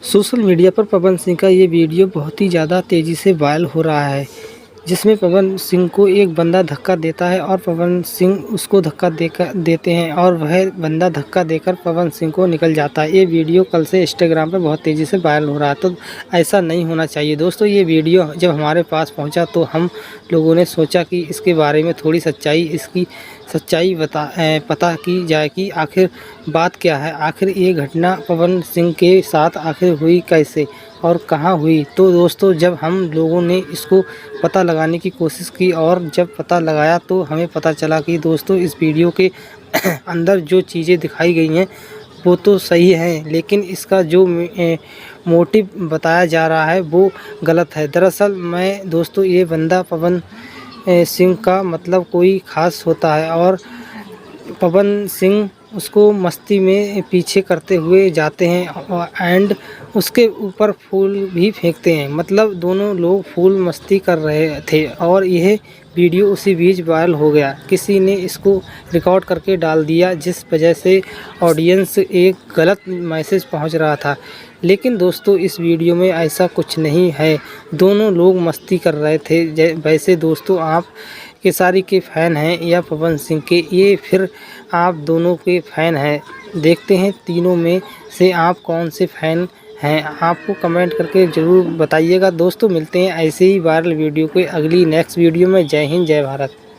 Social media पर पवन सिंह का ये वीडियो बहुत ही ज़्यादा तेज़ी से वायरल हो रहा है, जिसमें पवन सिंह को एक बंदा धक्का देता है और पवन सिंह उसको धक्का देते हैं और वह बंदा धक्का देकर पवन सिंह को निकल जाता है। ये वीडियो कल से इंस्टाग्राम पर बहुत तेज़ी से वायरल हो रहा है, तो ऐसा नहीं होना चाहिए दोस्तों। ये वीडियो जब हमारे पास पहुंचा तो हम लोगों ने सोचा कि इसके बारे में थोड़ी इसकी सच्चाई पता की जाए कि आखिर बात क्या है, आखिर ये घटना पवन सिंह के साथ आखिर हुई कैसे और कहाँ हुई। तो दोस्तों, जब हम लोगों ने इसको पता लगाने की कोशिश की और जब पता लगाया तो हमें पता चला कि दोस्तों इस वीडियो के अंदर जो चीज़ें दिखाई गई हैं वो तो सही है, लेकिन इसका जो मोटिव बताया जा रहा है वो गलत है। दरअसल मैं दोस्तों ये बंदा पवन सिंह का मतलब कोई ख़ास होता है और पवन सिंह उसको मस्ती में पीछे करते हुए जाते हैं एंड उसके ऊपर फूल भी फेंकते हैं। मतलब दोनों लोग फूल मस्ती कर रहे थे और यह वीडियो उसी बीच वायरल हो गया। किसी ने इसको रिकॉर्ड करके डाल दिया, जिस वजह से ऑडियंस एक गलत मैसेज पहुंच रहा था। लेकिन दोस्तों इस वीडियो में ऐसा कुछ नहीं है, दोनों लोग मस्ती कर रहे थे। वैसे दोस्तों, आप खेसारी के फ़ैन हैं या पवन सिंह के, ये फिर आप दोनों के फ़ैन हैं। देखते हैं तीनों में से आप कौन से फ़ैन हैं, आपको कमेंट करके ज़रूर बताइएगा। दोस्तों मिलते हैं ऐसे ही वायरल वीडियो के अगली नेक्स्ट वीडियो में। जय हिंद, जय भारत।